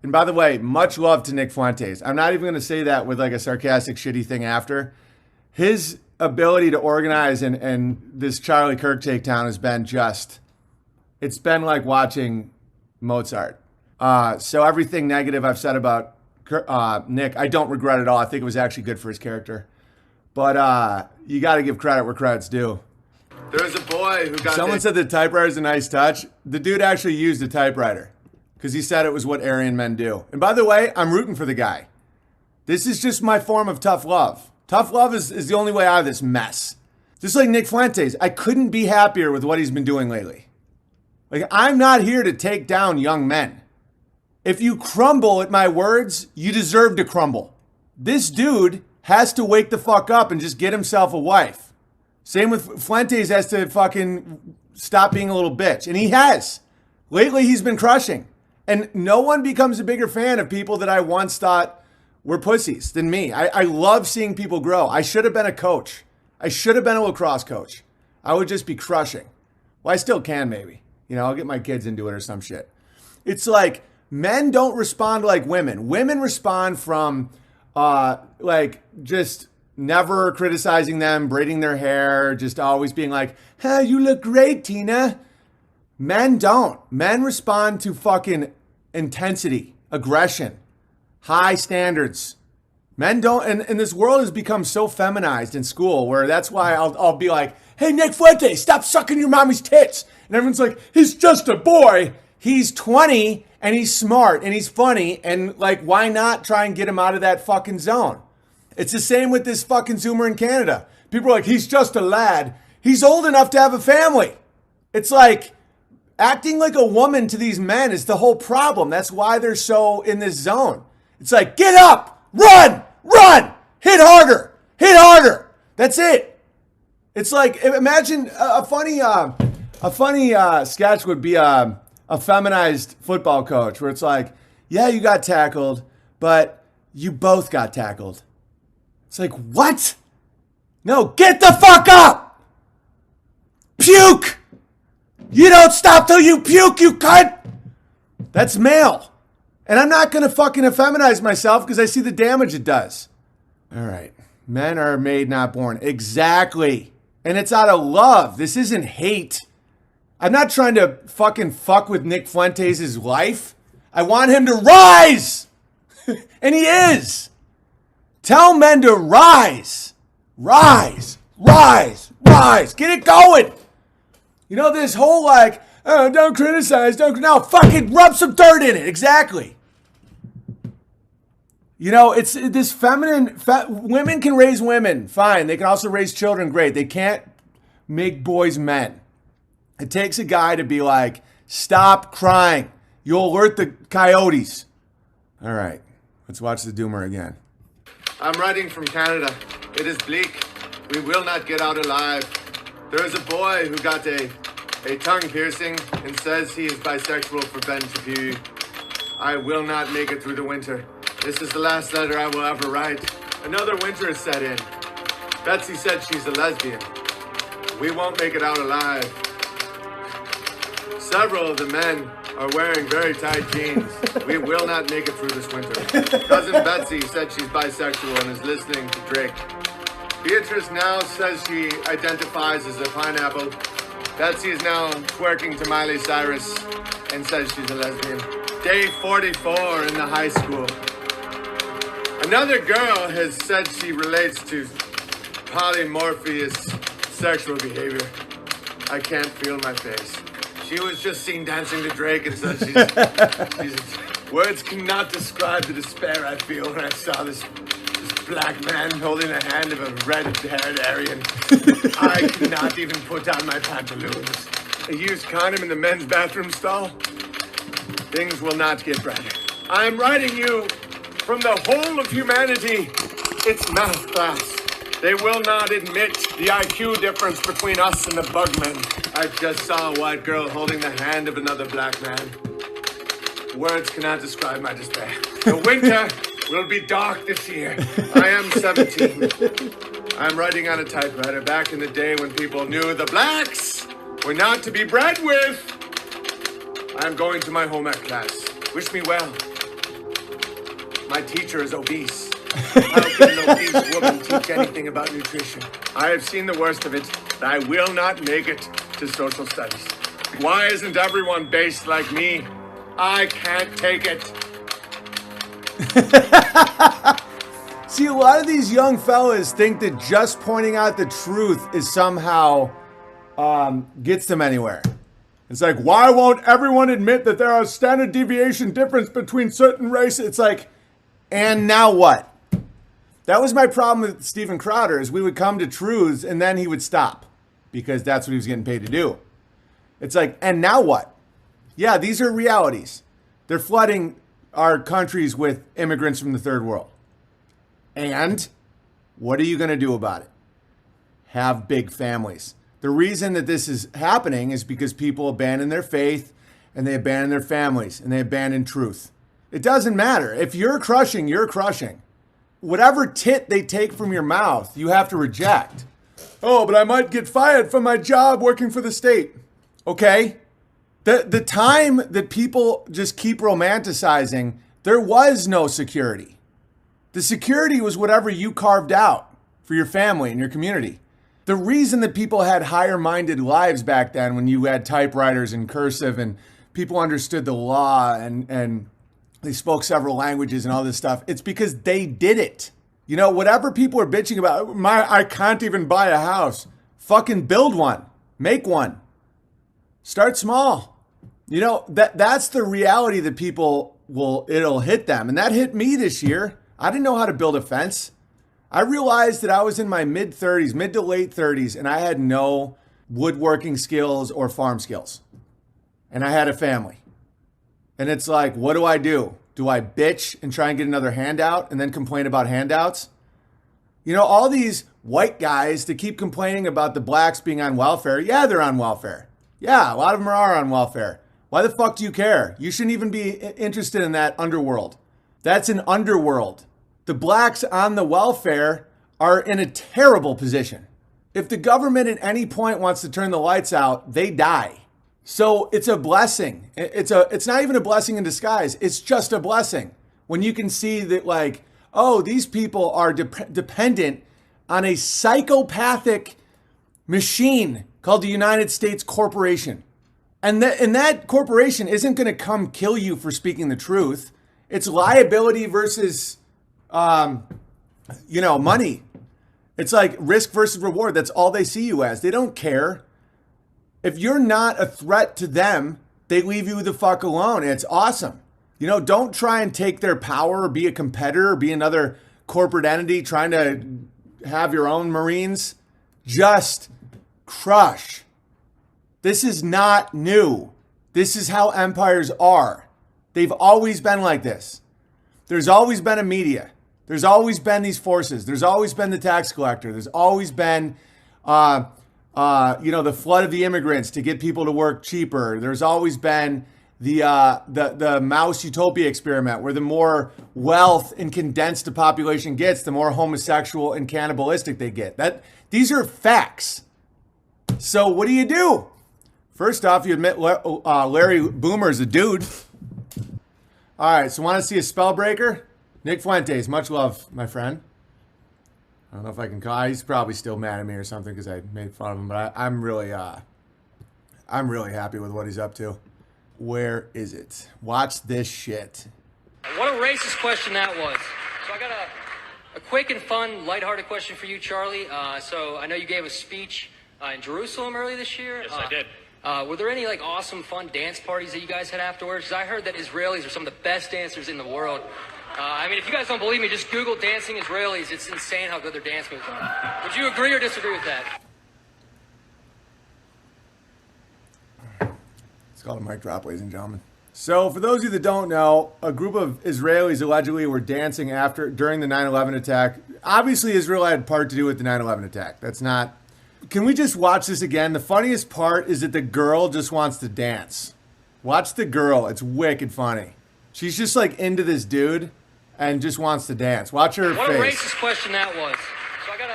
And by the way, much love to Nick Fuentes. I'm not even going to say that with like a sarcastic, shitty thing after. His ability to organize and this Charlie Kirk takedown has been just, it's been like watching Mozart. So everything negative I've said about Nick, I don't regret at all. I think it was actually good for his character. But you got to give credit where credit's due. There's a boy who got... Someone said the typewriter's a nice touch. The dude actually used a typewriter because he said it was what Aryan men do. And by the way, I'm rooting for the guy. This is just my form of tough love. Tough love is the only way out of this mess. Just like Nick Fuentes, I couldn't be happier with what he's been doing lately. Like, I'm not here to take down young men. If you crumble at my words, you deserve to crumble. This dude has to wake the fuck up and just get himself a wife. Same with Fuentes has to fucking stop being a little bitch. And he has. Lately, he's been crushing. And no one becomes a bigger fan of people that I once thought were pussies than me. I love seeing people grow. I should have been a coach. I should have been a lacrosse coach. I would just be crushing. Well, I still can maybe. You know, I'll get my kids into it or some shit. It's like men don't respond like women. Women respond from like just never criticizing them, braiding their hair, just always being like, hey, you look great, Tina. Men don't. Men respond to fucking intensity, aggression, high standards. Men don't, and this world has become so feminized in school where that's why I'll be like, hey, Nick Fuentes, stop sucking your mommy's tits. And everyone's like, he's just a boy. He's 20 and he's smart and he's funny. And like, why not try and get him out of that fucking zone? It's the same with this fucking Zoomer in Canada. People are like, he's just a lad. He's old enough to have a family. It's like acting like a woman to these men is the whole problem. That's why they're so in this zone. It's like, get up, run, hit harder. That's it. It's like, imagine a funny sketch would be a feminized football coach where it's like, yeah, you got tackled, but you both got tackled. It's like, what? No, get the fuck up! Puke! You don't stop till you puke, you cunt! That's male. And I'm not going to fucking effeminize myself because I see the damage it does. All right. Men are made, not born. Exactly. And it's out of love. This isn't hate. I'm not trying to fucking fuck with Nick Fuentes' life. I want him to rise. And he is. Tell men to rise. Rise. Get it going. You know, this whole like, oh, don't criticize, no, fucking rub some dirt in it. Exactly. You know, it's this feminine, women can raise women, fine. They can also raise children, great. They can't make boys men. It takes a guy to be like, stop crying. You'll alert the coyotes. All right, let's watch the doomer again. I'm writing from Canada. It is bleak. We will not get out alive. There is a boy who got a tongue piercing and says he is bisexual for Ben to view. I will not make it through the winter. This is the last letter I will ever write. Another winter is set in. Betsy said she's a lesbian. We won't make it out alive. Several of the men are wearing very tight jeans. We will not make it through this winter. Cousin Betsy said she's bisexual and is listening to Drake. Beatrice now says she identifies as a pineapple. Betsy is now twerking to Miley Cyrus and says she's a lesbian. Day 44 in the high school. Another girl has said she relates to polymorphous sexual behavior. I can't feel my face. She was just seen dancing to Drake and said she's words cannot describe the despair I feel when I saw this black man holding the hand of a red-haired Aryan. I cannot even put on my pantaloons. A used condom in the men's bathroom stall. Things will not get brighter. I am writing you from the whole of humanity. It's math class. They will not admit the IQ difference between us and the bugmen. I just saw a white girl holding the hand of another black man. Words cannot describe my despair. The winter will be dark this year. I am 17. I'm writing on a typewriter back in the day when people knew the blacks were not to be bred with. I'm going to my home ec class. Wish me well. My teacher is obese. How can an obese woman teach anything about nutrition? I have seen the worst of it, but I will not make it to social studies. Why isn't everyone based like me? I can't take it. See, a lot of these young fellas think that just pointing out the truth is somehow gets them anywhere. It's like, why won't everyone admit that there are standard deviation difference between certain races? It's like, and now what? That was my problem with Steven Crowder, is we would come to truths and then he would stop because that's what he was getting paid to do. It's like, and now what? Yeah, these are realities. They're flooding our countries with immigrants from the third world. And what are you going to do about it? Have big families. The reason that this is happening is because people abandon their faith and they abandon their families and they abandon truth. It doesn't matter. If you're crushing, you're crushing. Whatever tit they take from your mouth, you have to reject. Oh, but I might get fired from my job working for the state. Okay. The time that people just keep romanticizing, there was no security. The security was whatever you carved out for your family and your community. The reason that people had higher-minded lives back then, when you had typewriters and cursive and people understood the law and they spoke several languages and all this stuff, it's because they did it. You know, whatever people are bitching about, I can't even buy a house. Fucking build one. Make one. Start small. You know, that's the reality that people it'll hit them. And that hit me this year. I didn't know how to build a fence. I realized that I was in my mid to late 30s, and I had no woodworking skills or farm skills. And I had a family. And it's like, what do? Do I bitch and try and get another handout and then complain about handouts? You know, all these white guys that keep complaining about the blacks being on welfare. Yeah, they're on welfare. Yeah, a lot of them are on welfare. Why the fuck do you care? You shouldn't even be interested in that underworld. That's an underworld. The blacks on the welfare are in a terrible position. If the government at any point wants to turn the lights out, they die. So it's a blessing. It's not even a blessing in disguise. It's just a blessing. When you can see that, like, oh, these people are dependent on a psychopathic machine called the United States Corporation. And that corporation isn't going to come kill you for speaking the truth. It's liability versus money. It's like risk versus reward. That's all they see you as. They don't care. If you're not a threat to them, they leave you the fuck alone. And it's awesome. You know, don't try and take their power or be a competitor or be another corporate entity trying to have your own Marines. Just crush. This is not new. This is how empires are. They've always been like this. There's always been a media. There's always been these forces. There's always been the tax collector. There's always been, the flood of the immigrants to get people to work cheaper. There's always been the mouse utopia experiment, where the more wealth and condensed the population gets, the more homosexual and cannibalistic they get. These are facts. So what do? First off, you admit Larry Boomer's a dude. All right, so want to see a spell breaker? Nick Fuentes, much love, my friend. I don't know if I can call. He's probably still mad at me or something because I made fun of him, but I'm really happy with what he's up to. Where is it? Watch this shit. What a racist question that was. So I got a quick and fun, lighthearted question for you, Charlie. So I know you gave a speech in Jerusalem earlier this year. Yes, I did. Were there any awesome, fun dance parties that you guys had afterwards? Because I heard that Israelis are some of the best dancers in the world. If you guys don't believe me, just Google dancing Israelis. It's insane how good their dance moves are. Would you agree or disagree with that? It's called a mic drop, ladies and gentlemen. So for those of you that don't know, a group of Israelis allegedly were dancing during the 9/11 attack. Obviously, Israel had part to do with the 9/11 attack. That's not... Can we just watch this again? The funniest part is that the girl just wants to dance. Watch the girl. It's wicked funny. She's just into this dude and just wants to dance. Watch her face. What a racist question that was. So I got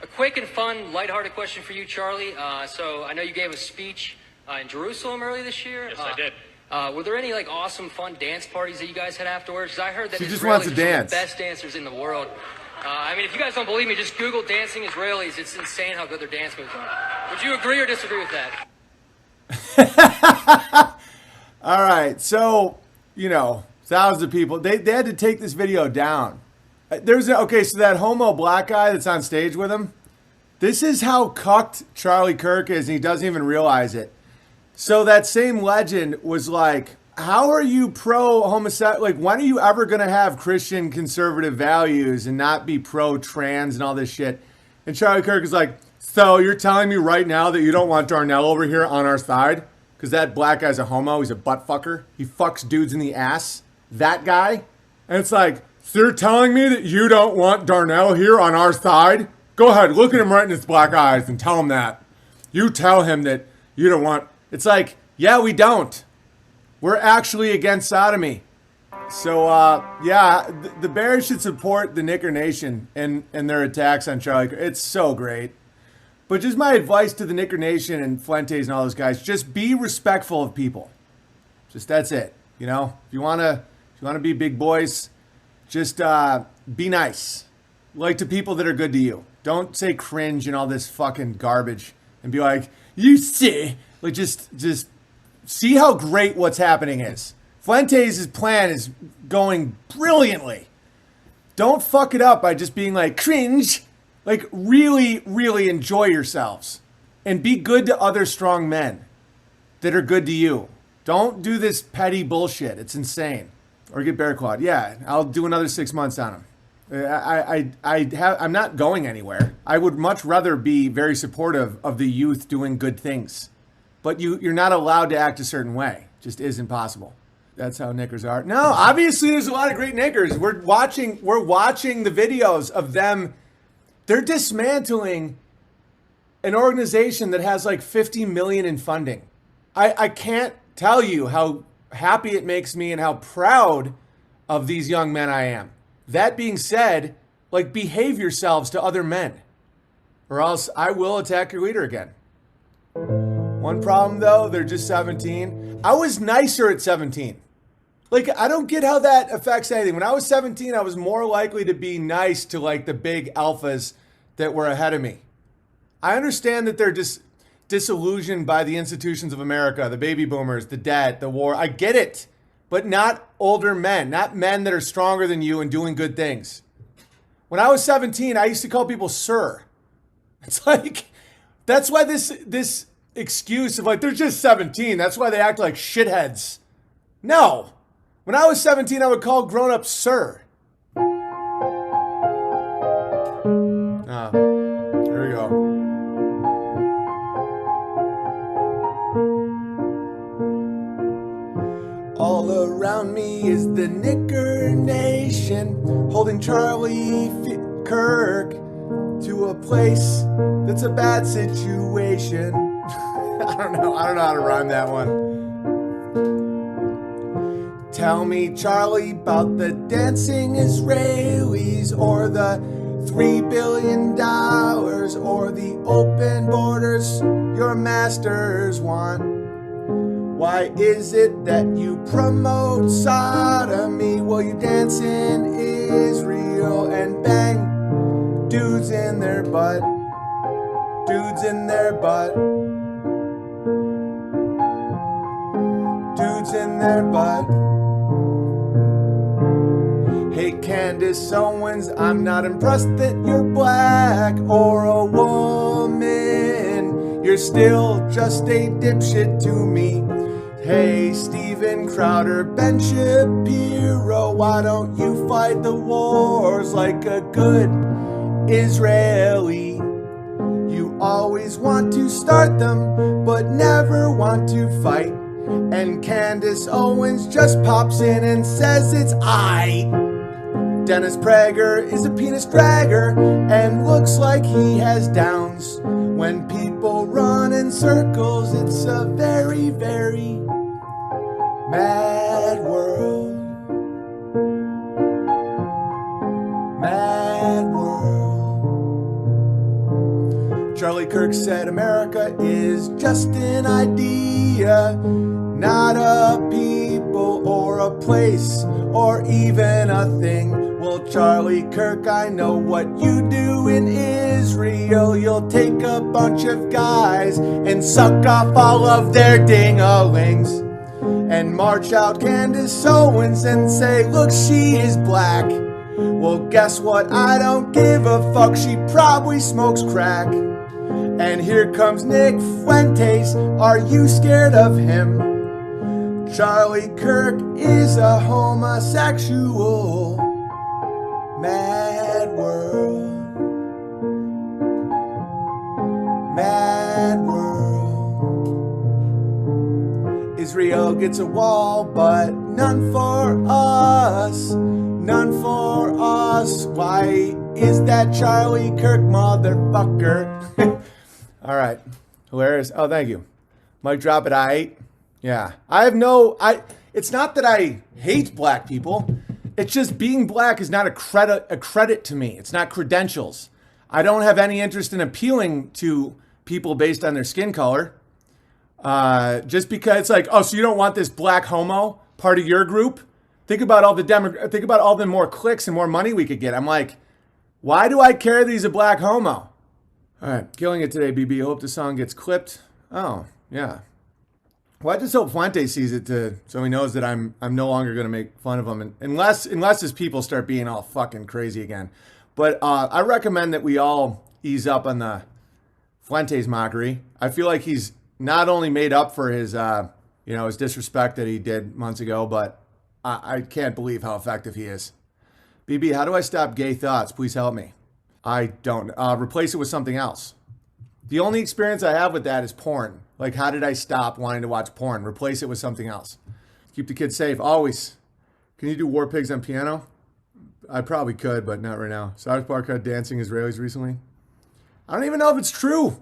a quick and fun, lighthearted question for you, Charlie. So I know you gave a speech in Jerusalem earlier this year. Yes, I did. Were there any like awesome, fun dance parties that you guys had afterwards? 'Cause I heard that She just Israelis wants to are some of dance. the best dancers in the world. I mean, if you guys don't believe me, just Google dancing Israelis. It's insane how good their dance moves are. Would you agree or disagree with that? All right, so, you know, thousands of people, they had to take this video down. Okay, so that homo black guy that's on stage with him, this is how cucked Charlie Kirk is, and he doesn't even realize it. So that same legend was like, how are you pro-homosexual? Like, when are you ever going to have Christian conservative values and not be pro-trans and all this shit? And Charlie Kirk is like, so you're telling me right now that you don't want Darnell over here on our side? Because that black guy's a homo. He's a butt fucker. He fucks dudes in the ass. That guy. And it's like, so you're telling me that you don't want Darnell here on our side? Go ahead, look at him right in his black eyes and tell him that. You tell him that you don't want... It's like, yeah, we don't. We're actually against sodomy. So, yeah, the Bears should support the Knicker Nation and their attacks on Charlie Kirk. It's so great. But just my advice to the Knicker Nation and Fuentes and all those guys, just be respectful of people. Just that's it. You know, if you wanna be big boys, just be nice. Like to people that are good to you. Don't say cringe and all this fucking garbage and be like, you see, like just see how great what's happening is. Fuentes' plan is going brilliantly. Don't fuck it up by just being like cringe. Like really, really enjoy yourselves and be good to other strong men that are good to you. Don't do this petty bullshit. It's insane. Or get bear clawed. Yeah, I'll do another 6 months on him. I'm not going anywhere. I would much rather be very supportive of the youth doing good things. But you're not allowed to act a certain way. Just isn't possible. That's how knickers are. No, obviously there's a lot of great knickers. We're watching the videos of them. They're dismantling an organization that has like 50 million in funding. I can't tell you how happy it makes me and how proud of these young men I am. That being said, like, behave yourselves to other men, or else I will attack your leader again. One problem, though, they're just 17. I was nicer at 17. Like, I don't get how that affects anything. When I was 17, I was more likely to be nice to, like, the big alphas that were ahead of me. I understand that they're just disillusioned by the institutions of America, the baby boomers, the debt, the war. I get it. But not older men, not men that are stronger than you and doing good things. When I was 17, I used to call people sir. It's like, that's why this excuse of like, they're just 17. That's why they act like shitheads. No. When I was 17, I would call grown-ups sir. There we go. All around me is the Knicker Nation, holding Charlie Kirk to a place that's a bad situation. I don't know how to rhyme that one. Tell me, Charlie, about the dancing Israelis, or the $3 billion, or the open borders your masters want. Why is it that you promote sodomy while you dance in Israel and bang dudes in their butt? Dudes in their butt. Dudes in their butt. Hey Candace Owens, I'm not impressed that you're black or a woman. You're still just a dipshit to me. Hey, Steven Crowder, Ben Shapiro, why don't you fight the wars like a good Israeli? You always want to start them, but never want to fight. And Candace Owens just pops in and says it's I. Dennis Prager is a penis dragger and looks like he has downs. When people run in circles, it's a very, very mad world. Mad world. Charlie Kirk said America is just an idea, not a people or a place or even a thing. Well, Charlie Kirk, I know what you do in Israel. You'll take a bunch of guys and suck off all of their ding-a-lings and march out Candace Owens and say, look, she is black. Well, guess what? I don't give a fuck. She probably smokes crack. And here comes Nick Fuentes. Are you scared of him? Charlie Kirk is a homosexual. Mad world. Mad world. Israel gets a wall, but none for us. None for us. Why is that Charlie Kirk motherfucker? All right. Hilarious. Oh, thank you. Mic drop at I8. Yeah. It's not that I hate black people. It's just being black is not a credit to me. It's not credentials. I don't have any interest in appealing to people based on their skin color. Just because it's like, oh, so you don't want this black homo part of your group? Think about all the more clicks and more money we could get. I'm like, why do I care that he's a black homo? All right, killing it today, BB. Hope the song gets clipped. Oh, yeah. Well, I just hope Fuente sees it so he knows that I'm no longer going to make fun of him, unless his people start being all fucking crazy again. But I recommend that we all ease up on the Fuentes mockery. I feel like he's not only made up for his his disrespect that he did months ago, but I can't believe how effective he is. BB, how do I stop gay thoughts? Please help me. I don't. Replace it with something else. The only experience I have with that is porn. Like, how did I stop wanting to watch porn? Replace it with something else. Keep the kids safe, always. Can you do War Pigs on piano? I probably could, but not right now. South Park had dancing Israelis recently. I don't even know if it's true.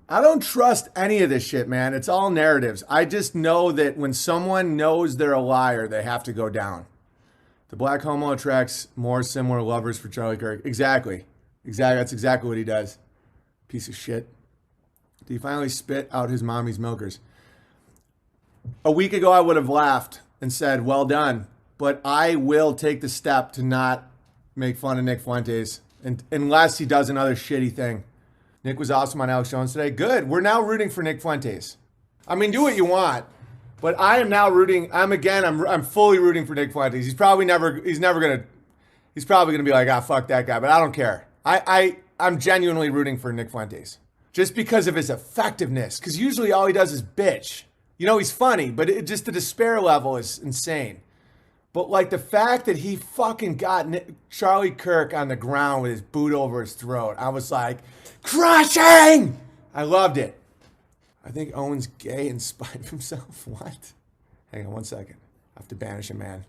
I don't trust any of this shit, man. It's all narratives. I just know that when someone knows they're a liar, they have to go down. The black homo attracts more similar lovers for Charlie Kirk. Exactly. That's exactly what he does. Piece of shit. Did he finally spit out his mommy's milkers? A week ago, I would have laughed and said, well done. But I will take the step to not make fun of Nick Fuentes unless he does another shitty thing. Nick was awesome on Alex Jones today. Good. We're now rooting for Nick Fuentes. I mean, do what you want. But I am now rooting. I'm fully rooting for Nick Fuentes. He's probably gonna be like, fuck that guy. But I don't care. I'm genuinely rooting for Nick Fuentes. Just because of his effectiveness. Because usually all he does is bitch. You know, he's funny, but just the despair level is insane. But like the fact that he fucking got Charlie Kirk on the ground with his boot over his throat, I was like, crushing! I loved it. I think Owen's gay in spite of himself. What? Hang on one second. I have to banish a man.